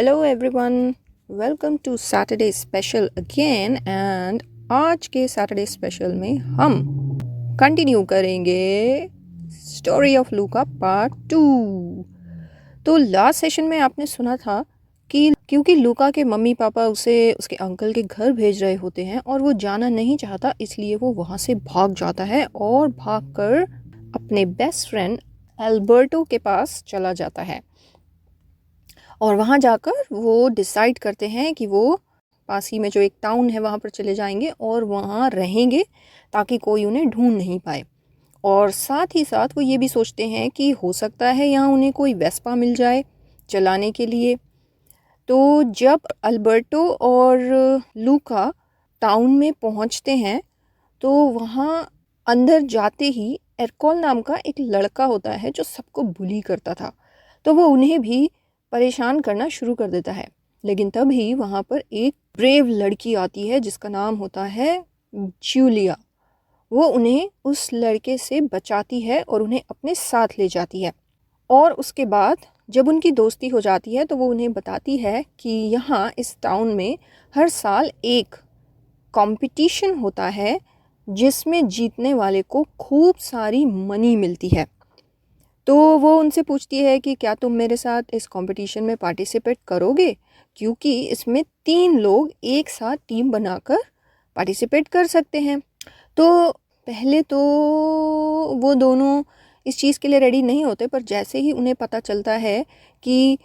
Hello everyone, welcome to Saturday special again. And आज के Saturday special में हम कंटिन्यू करेंगे स्टोरी ऑफ लूका पार्ट 2। तो लास्ट सेशन में आपने सुना था कि क्योंकि लूका के मम्मी पापा उसे उसके अंकल के घर भेज रहे होते हैं और वो जाना नहीं चाहता, इसलिए वो वहाँ से भाग जाता है और भागकर अपने बेस्ट फ्रेंड एल्बर्टो के पास चला जाता है। और वहाँ जाकर वो डिसाइड करते हैं कि वो पास ही में जो एक टाउन है वहाँ पर चले जाएंगे और वहाँ रहेंगे ताकि कोई उन्हें ढूंढ नहीं पाए। और साथ ही साथ वो ये भी सोचते हैं कि हो सकता है यहाँ उन्हें कोई वेस्पा मिल जाए चलाने के लिए। तो जब अल्बर्टो और लूका टाउन में पहुँचते हैं तो वहाँ अंदर जाते ही एरकोल नाम का एक लड़का होता है जो सबको बुली करता था, तो वो उन्हें भी परेशान करना शुरू कर देता है। लेकिन तभी वहाँ पर एक ब्रेव लड़की आती है जिसका नाम होता है जूलिया। वो उन्हें उस लड़के से बचाती है और उन्हें अपने साथ ले जाती है। और उसके बाद जब उनकी दोस्ती हो जाती है तो वो उन्हें बताती है कि यहाँ इस टाउन में हर साल एक कंपटीशन होता है जिसमें जीतने वाले को खूब सारी मनी मिलती है। तो वो उनसे पूछती है कि क्या तुम मेरे साथ इस कंपटीशन में पार्टिसिपेट करोगे, क्योंकि इसमें 3 लोग एक साथ टीम बनाकर पार्टिसिपेट कर सकते हैं। तो पहले तो वो दोनों इस चीज़ के लिए रेडी नहीं होते, पर जैसे ही उन्हें पता चलता है कि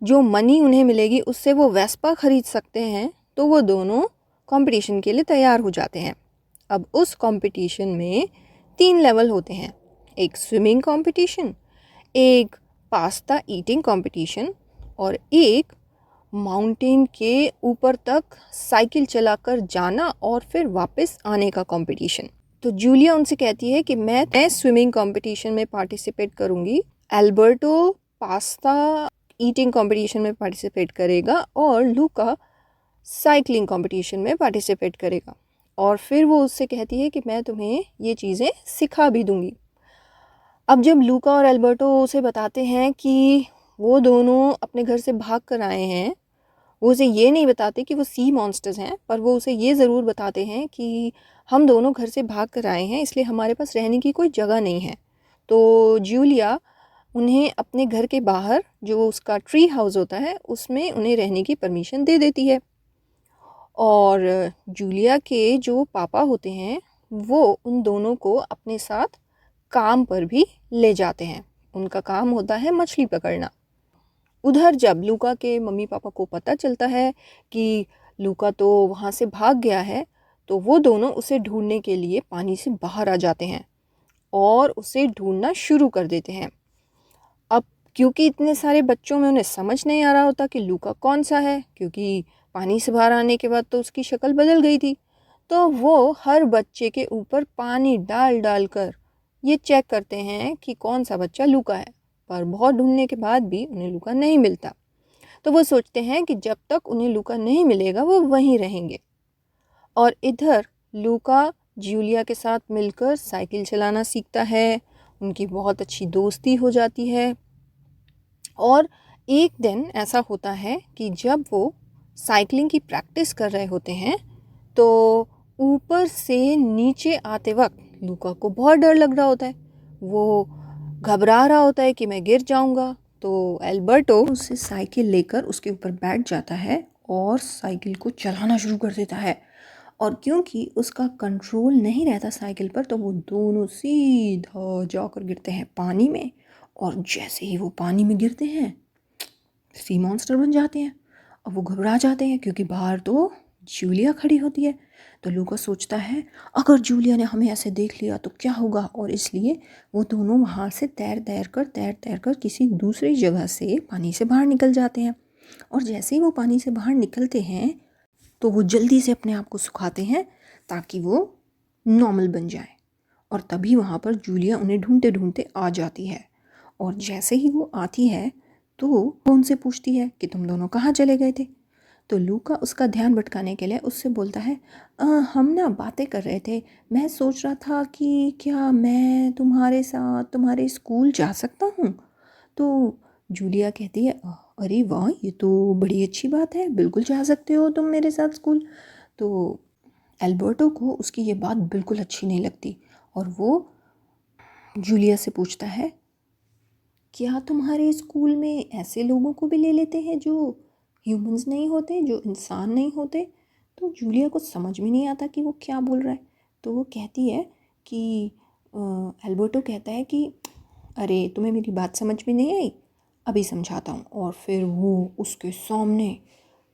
जो मनी उन्हें मिलेगी उससे वो वेस्पा ख़रीद सकते हैं, तो वो दोनों कंपटीशन के लिए तैयार हो जाते हैं। अब उस कंपटीशन में 3 लेवल होते हैं, एक स्विमिंग कंपटीशन, एक पास्ता ईटिंग कंपटीशन और एक माउंटेन के ऊपर तक साइकिल चलाकर जाना और फिर वापस आने का कंपटीशन। तो जूलिया उनसे कहती है कि मैं स्विमिंग कंपटीशन में पार्टिसिपेट करूंगी, एल्बर्टो पास्ता ईटिंग कंपटीशन में पार्टिसिपेट करेगा और लूका साइकिलिंग कंपटीशन में पार्टिसिपेट करेगा। और फिर वो उससे कहती है कि मैं तुम्हें ये चीज़ें सिखा भी दूंगी। अब जब लूका और एल्बर्टो उसे बताते हैं कि वो दोनों अपने घर से भाग कर आए हैं, वो उसे ये नहीं बताते कि वो सी मॉन्स्टर्स हैं, पर वो उसे ये ज़रूर बताते हैं कि हम दोनों घर से भाग कर आए हैं, इसलिए हमारे पास रहने की कोई जगह नहीं है। तो जूलिया उन्हें अपने घर के बाहर जो उसका ट्री हाउस होता है उसमें उन्हें रहने की परमिशन दे देती है। और जूलिया के जो पापा होते हैं वो उन दोनों को अपने साथ काम पर भी ले जाते हैं। उनका काम होता है मछली पकड़ना। उधर जब लूका के मम्मी पापा को पता चलता है कि लूका तो वहाँ से भाग गया है, तो वो दोनों उसे ढूंढने के लिए पानी से बाहर आ जाते हैं और उसे ढूंढना शुरू कर देते हैं। अब क्योंकि इतने सारे बच्चों में उन्हें समझ नहीं आ रहा होता कि लूका कौन सा है, क्योंकि पानी से बाहर आने के बाद तो उसकी शक्ल बदल गई थी, तो वो हर बच्चे के ऊपर पानी डाल डाल कर ये चेक करते हैं कि कौन सा बच्चा लूका है। पर बहुत ढूंढने के बाद भी उन्हें लूका नहीं मिलता, तो वो सोचते हैं कि जब तक उन्हें लूका नहीं मिलेगा वो वहीं रहेंगे। और इधर लूका जूलिया के साथ मिलकर साइकिल चलाना सीखता है, उनकी बहुत अच्छी दोस्ती हो जाती है। और एक दिन ऐसा होता है कि जब वो साइकिलिंग की प्रैक्टिस कर रहे होते हैं तो ऊपर से नीचे आते वक्त लूका को बहुत डर लग रहा होता है। वो घबरा रहा होता है कि मैं गिर जाऊंगा। तो एल्बर्टो उससे साइकिल लेकर उसके ऊपर बैठ जाता है और साइकिल को चलाना शुरू कर देता है। और क्योंकि उसका कंट्रोल नहीं रहता साइकिल पर, तो वो दोनों सीधा जाकर गिरते हैं पानी में। और जैसे ही वो पानी में गिरते हैं सी मॉन्स्टर बन जाते हैं। अब वो घबरा जाते हैं क्योंकि बाहर तो जूलिया खड़ी होती है। तो लूका सोचता है अगर जूलिया ने हमें ऐसे देख लिया तो क्या होगा, और इसलिए वो दोनों वहाँ से तैर तैर कर किसी दूसरी जगह से पानी से बाहर निकल जाते हैं। और जैसे ही वो पानी से बाहर निकलते हैं तो वो जल्दी से अपने आप को सुखाते हैं ताकि वो नॉर्मल बन जाए। और तभी वहाँ पर जूलिया उन्हें ढूंढते ढूंढते आ जाती है। और जैसे ही वो आती है तो वो उनसे पूछती है कि तुम दोनों कहाँ चले गए थे। तो लूका उसका ध्यान भटकाने के लिए उससे बोलता है हम ना बातें कर रहे थे, मैं सोच रहा था कि क्या मैं तुम्हारे साथ तुम्हारे स्कूल जा सकता हूँ। तो जूलिया कहती है, अरे वाह, ये तो बड़ी अच्छी बात है, बिल्कुल जा सकते हो तुम मेरे साथ स्कूल। तो एल्बर्टो को उसकी ये बात बिल्कुल अच्छी नहीं लगती और वो जूलिया से पूछता है, क्या तुम्हारे स्कूल में ऐसे लोगों को भी ले लेते हैं जो ह्यूमंस नहीं होते, जो इंसान नहीं होते? तो जूलिया को समझ में नहीं आता कि वो क्या बोल रहा है। तो वो कहती है कि एल्बर्टो कहता है कि अरे तुम्हें मेरी बात समझ में नहीं आई, अभी समझाता हूँ। और फिर वो उसके सामने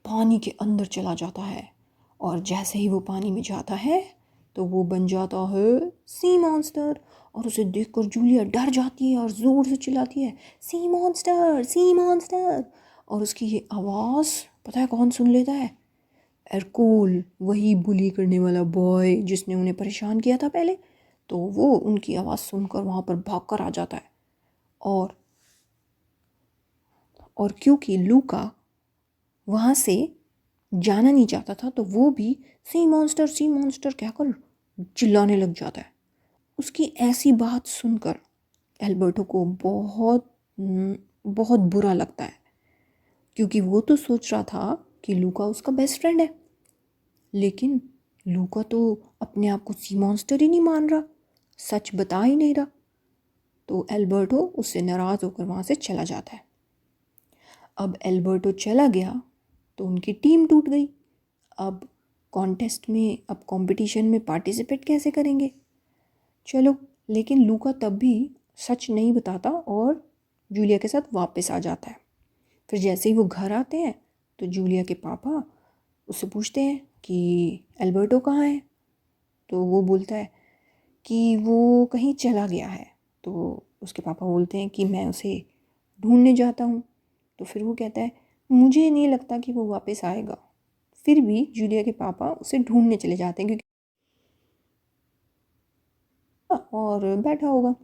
पानी के अंदर चला जाता है और जैसे ही वो पानी में जाता है तो वो बन जाता है सी मॉन्स्टर। और उसे देखकर जूलिया डर जाती है और ज़ोर से चिल्लाती है, सी मॉन्स्टर, सी मॉन्स्टर। और उसकी ये आवाज़ पता है कौन सुन लेता है? एरकुल, वही बुली करने वाला बॉय जिसने उन्हें परेशान किया था पहले। तो वो उनकी आवाज़ सुनकर वहाँ पर भागकर आ जाता है। और क्योंकि लूका वहाँ से जाना नहीं चाहता था तो वो भी सी मॉन्स्टर कहकर चिल्लाने लग जाता है। उसकी ऐसी बात सुनकर एल्बर्टो को बहुत बुरा लगता है, क्योंकि वो तो सोच रहा था कि लूका उसका बेस्ट फ्रेंड है, लेकिन लूका तो अपने आप को सी मॉन्स्टर ही नहीं मान रहा, सच बता ही नहीं रहा। तो एल्बर्टो उससे नाराज़ होकर वहाँ से चला जाता है। अब एल्बर्टो चला गया तो उनकी टीम टूट गई। अब कंपटीशन में पार्टिसिपेट कैसे करेंगे? चलो, लेकिन लूका तब भी सच नहीं बताता और जूलिया के साथ वापस आ जाता है। फिर जैसे ही वो घर आते हैं तो जूलिया के पापा उससे पूछते हैं कि एल्बर्टो कहाँ है? तो वो बोलता है कि वो कहीं चला गया है। तो उसके पापा बोलते हैं कि मैं उसे ढूंढने जाता हूँ। तो फिर वो कहता है, मुझे नहीं लगता कि वो वापस आएगा। फिर भी जूलिया के पापा उसे ढूंढने चले जाते हैं, क्योंकि और बैठा होगा,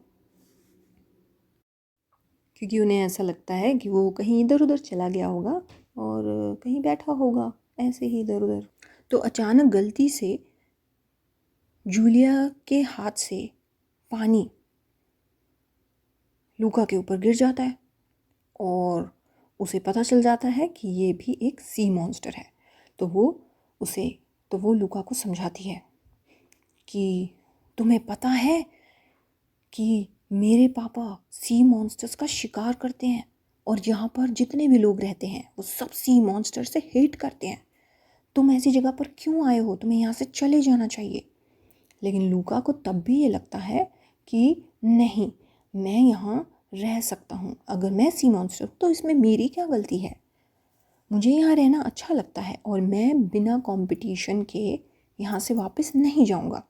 क्योंकि उन्हें ऐसा लगता है कि वो कहीं इधर उधर चला गया होगा और कहीं बैठा होगा ऐसे ही इधर उधर। तो अचानक गलती से जूलिया के हाथ से पानी लूका के ऊपर गिर जाता है और उसे पता चल जाता है कि ये भी एक सी मॉन्स्टर है। तो वो लूका को समझाती है कि तुम्हें पता है कि मेरे पापा सी मॉन्स्टर्स का शिकार करते हैं और यहाँ पर जितने भी लोग रहते हैं वो सब सी मॉन्स्टर से हेट करते हैं। तुम ऐसी जगह पर क्यों आए हो? तुम्हें यहाँ से चले जाना चाहिए। लेकिन लूका को तब भी ये लगता है कि नहीं, मैं यहाँ रह सकता हूँ। अगर मैं सी मॉन्स्टर तो इसमें मेरी क्या गलती है? मुझे यहाँ रहना अच्छा लगता है और मैं बिना कंपटीशन के यहाँ से वापस नहीं जाऊँगा।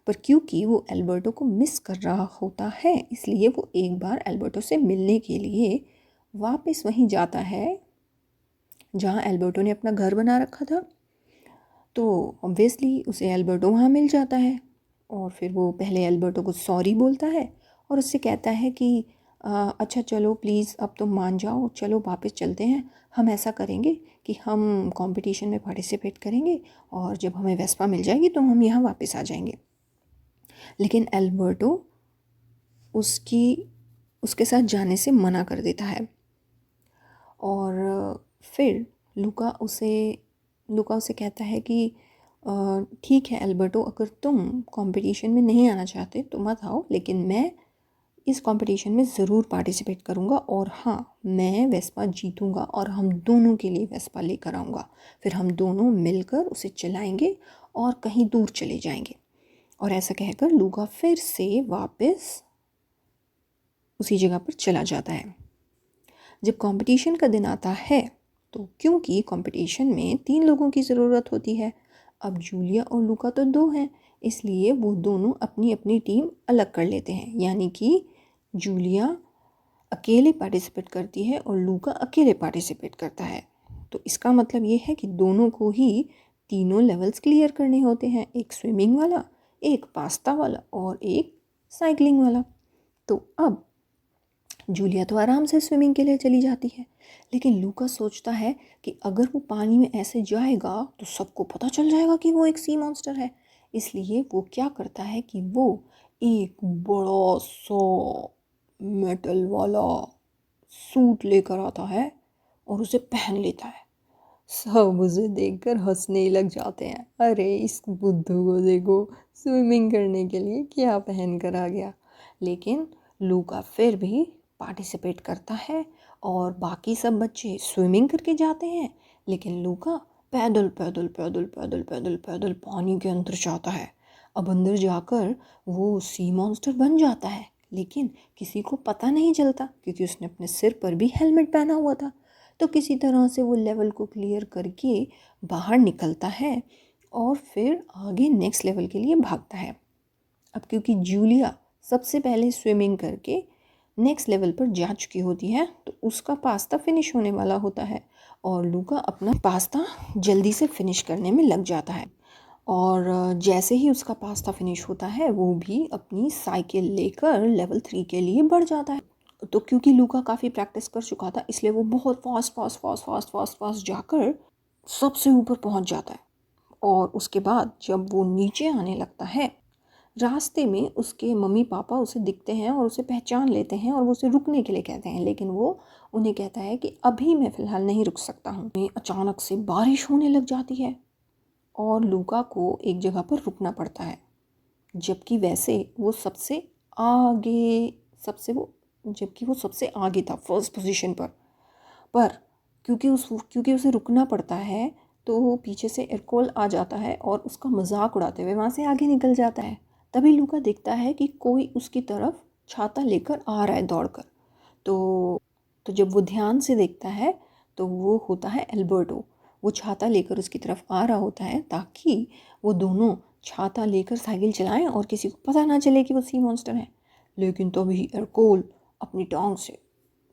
पर क्योंकि वो एल्बर्टो को मिस कर रहा होता है, इसलिए वो एक बार एल्बर्टो से मिलने के लिए वापस वहीं जाता है जहाँ एल्बर्टो ने अपना घर बना रखा था। तो ऑब्वियसली उसे एल्बर्टो वहाँ मिल जाता है और फिर वो पहले एल्बर्टो को सॉरी बोलता है और उससे कहता है कि अच्छा चलो प्लीज़ अब तुम मान जाओ, चलो वापस चलते हैं। हम ऐसा करेंगे कि हम कंपटीशन में पार्टिसिपेट करेंगे और जब हमें वेस्पा मिल जाएगी तो हम यहाँ वापस आ जाएंगे। लेकिन एल्बर्टो उसके साथ जाने से मना कर देता है और फिर लूका उसे कहता है कि ठीक है एल्बर्टो, अगर तुम कंपटीशन में नहीं आना चाहते तो मत आओ, लेकिन मैं इस कंपटीशन में ज़रूर पार्टिसिपेट करूँगा और हाँ, मैं वेस्पा जीतूँगा और हम दोनों के लिए वेस्पा लेकर आऊँगा। फिर हम दोनों मिलकर उसे चलाएंगे और कहीं दूर चले जाएंगे। और ऐसा कहकर लूका फिर से वापस उसी जगह पर चला जाता है। जब कंपटीशन का दिन आता है तो क्योंकि कंपटीशन में 3 लोगों की ज़रूरत होती है, अब जूलिया और लूका तो 2 हैं, इसलिए वो दोनों अपनी अपनी टीम अलग कर लेते हैं। यानी कि जूलिया अकेले पार्टिसिपेट करती है और लूका अकेले पार्टिसिपेट करता है। तो इसका मतलब ये है कि दोनों को ही तीनों लेवल्स क्लियर करने होते हैं, एक स्विमिंग वाला, एक पास्ता वाला और एक साइकिलिंग वाला। तो अब जूलिया तो आराम से स्विमिंग के लिए चली जाती है, लेकिन लूका सोचता है कि अगर वो पानी में ऐसे जाएगा तो सबको पता चल जाएगा कि वो एक सी मॉन्स्टर है। इसलिए वो क्या करता है कि वो एक बड़ा सा मेटल वाला सूट लेकर आता है और उसे पहन लेता है। सब उसे देखकर हंसने ही लग जाते हैं। अरे इस बुद्धू को देखो, स्विमिंग करने के लिए क्या पहन कर आ गया। लेकिन लूका फिर भी पार्टिसिपेट करता है और बाकी सब बच्चे स्विमिंग करके जाते हैं, लेकिन लूका पैदल पैदल पैदल पैदल पैदल पैदल पानी के अंदर जाता है। अब अंदर जाकर वो सी मॉन्स्टर बन जाता है, लेकिन किसी को पता नहीं चलता क्योंकि उसने अपने सिर पर भी हेलमेट पहना हुआ था। तो किसी तरह से वो लेवल को क्लियर करके बाहर निकलता है और फिर आगे नेक्स्ट लेवल के लिए भागता है। अब क्योंकि जूलिया सबसे पहले स्विमिंग करके नेक्स्ट लेवल पर जा चुकी होती है, तो उसका पास्ता फिनिश होने वाला होता है और लूका अपना पास्ता जल्दी से फिनिश करने में लग जाता है। और जैसे ही उसका पास्ता फिनिश होता है, वो भी अपनी साइकिल लेकर लेवल 3 के लिए बढ़ जाता है। तो क्योंकि लूका काफ़ी प्रैक्टिस कर चुका था, इसलिए वो बहुत fast fast fast fast fast fast जाकर सबसे ऊपर पहुंच जाता है। और उसके बाद जब वो नीचे आने लगता है, रास्ते में उसके मम्मी पापा उसे दिखते हैं और उसे पहचान लेते हैं और वो उसे रुकने के लिए कहते हैं, लेकिन वो उन्हें कहता है कि अभी मैं फ़िलहाल नहीं रुक सकता हूँ। अचानक से बारिश होने लग जाती है और लूका को एक जगह पर रुकना पड़ता है, जबकि वैसे वो सबसे आगे जबकि वो सबसे आगे था, फर्स्ट पोजीशन पर क्योंकि उसे रुकना पड़ता है, तो पीछे से एरकोल आ जाता है और उसका मजाक उड़ाते हुए वहाँ से आगे निकल जाता है। तभी लूका देखता है कि कोई उसकी तरफ छाता लेकर आ रहा है दौड़कर। तो जब वो ध्यान से देखता है तो वो होता है एल्बर्टो। वो छाता लेकर उसकी तरफ आ रहा होता है ताकि वो दोनों छाता लेकर साइकिल चलाएं और किसी को पता ना चले कि वो सी मॉन्स्टर है। लेकिन तभी एरकोल अपनी टांग से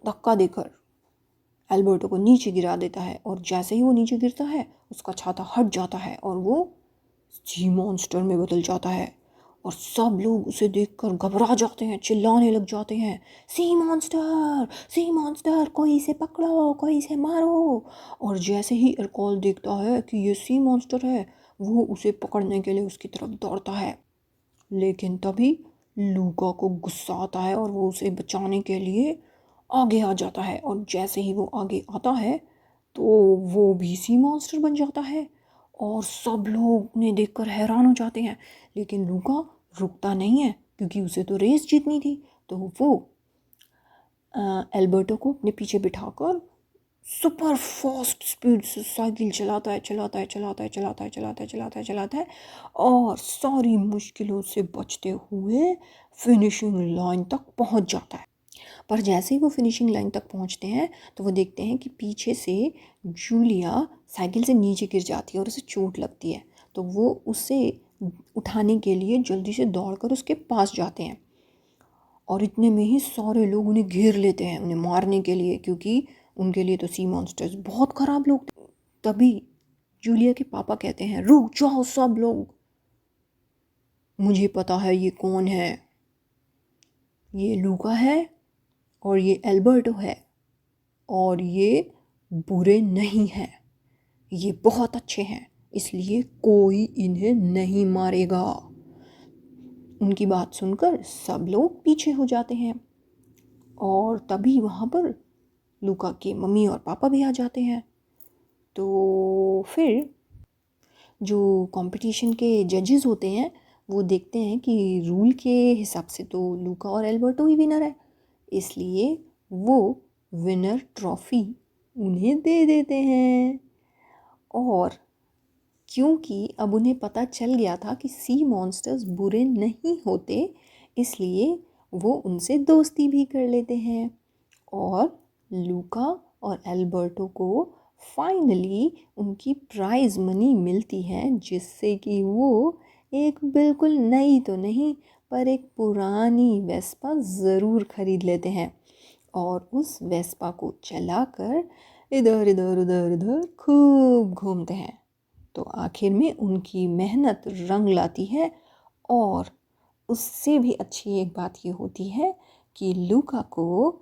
धक्का देकर एल्बर्टो को नीचे गिरा देता है और जैसे ही वो नीचे गिरता है, उसका छाता हट जाता है और वो सी मॉन्स्टर में बदल जाता है। और सब लोग उसे देखकर घबरा जाते हैं, चिल्लाने लग जाते हैं, सी मॉन्स्टर, सी मॉन्स्टर, कोई इसे पकड़ो, कोई इसे मारो। और जैसे ही एरकोल देखता है कि ये सी मॉन्स्टर है, वो उसे पकड़ने के लिए उसकी तरफ दौड़ता है। लेकिन तभी लूका को गुस्सा आता है और वो उसे बचाने के लिए आगे आ जाता है। और जैसे ही वो आगे आता है, तो वो भी सी मॉन्स्टर बन जाता है और सब लोग उन्हें देखकर हैरान हो जाते हैं। लेकिन लूका रुकता नहीं है क्योंकि उसे तो रेस जीतनी थी। तो वो एल्बर्टो को अपने पीछे बिठाकर सुपर फास्ट स्पीड से साइकिल चलाता है और सारी मुश्किलों से बचते हुए फिनिशिंग लाइन तक पहुंच जाता है। पर जैसे ही वो फिनिशिंग लाइन तक पहुंचते हैं, तो वो देखते हैं कि पीछे से जूलिया साइकिल से नीचे गिर जाती है और उसे चोट लगती है। तो वो उसे उठाने के लिए जल्दी से दौड़कर उसके पास जाते हैं और इतने में ही सारे लोग उन्हें घेर लेते हैं उन्हें मारने के लिए, क्योंकि उनके लिए तो सी मॉन्स्टर्स बहुत ख़राब लोग थे। तभी जूलिया के पापा कहते हैं, रुक जाओ सब लोग, मुझे पता है ये कौन है। ये लूका है और ये एल्बर्टो है और ये बुरे नहीं हैं, ये बहुत अच्छे हैं, इसलिए कोई इन्हें नहीं मारेगा। उनकी बात सुनकर सब लोग पीछे हो जाते हैं और तभी वहाँ पर लूका के मम्मी और पापा भी आ जाते हैं। तो फिर जो कंपटीशन के जजेस होते हैं, वो देखते हैं कि रूल के हिसाब से तो लूका और एल्बर्टो ही विनर है, इसलिए वो विनर ट्रॉफी उन्हें दे देते हैं। और क्योंकि अब उन्हें पता चल गया था कि सी मॉन्स्टर्स बुरे नहीं होते, इसलिए वो उनसे दोस्ती भी कर लेते हैं और लूका और एल्बर्टो को फाइनली उनकी प्राइज़ मनी मिलती है, जिससे कि वो एक बिल्कुल नई तो नहीं पर एक पुरानी वेस्पा ज़रूर ख़रीद लेते हैं और उस वेस्पा को चलाकर इधर इधर उधर उधर खूब घूमते हैं। तो आखिर में उनकी मेहनत रंग लाती है। और उससे भी अच्छी एक बात ये होती है कि लूका को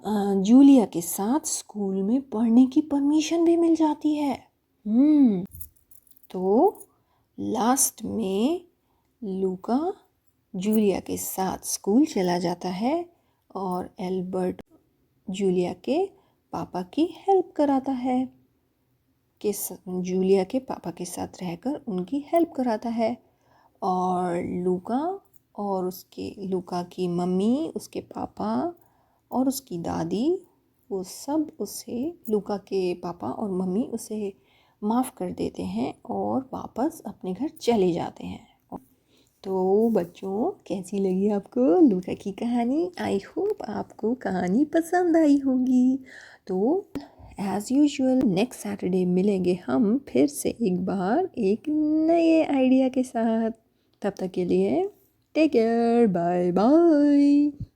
जूलिया के साथ स्कूल में पढ़ने की परमिशन भी मिल जाती है। तो लास्ट में लूका जूलिया के साथ स्कूल चला जाता है और एल्बर्ट जूलिया के पापा की हेल्प कराता है, जूलिया के पापा के साथ रहकर उनकी हेल्प कराता है। और लूका की मम्मी, उसके पापा और उसकी दादी, वो सब लूका के पापा और मम्मी उसे माफ़ कर देते हैं और वापस अपने घर चले जाते हैं। तो बच्चों, कैसी लगी आपको लूका की कहानी? आई होप आपको कहानी पसंद आई होगी। तो एज़ यूजुअल नेक्स्ट सैटरडे मिलेंगे हम फिर से एक बार एक नए आइडिया के साथ। तब तक के लिए टेक केयर, बाय बाय।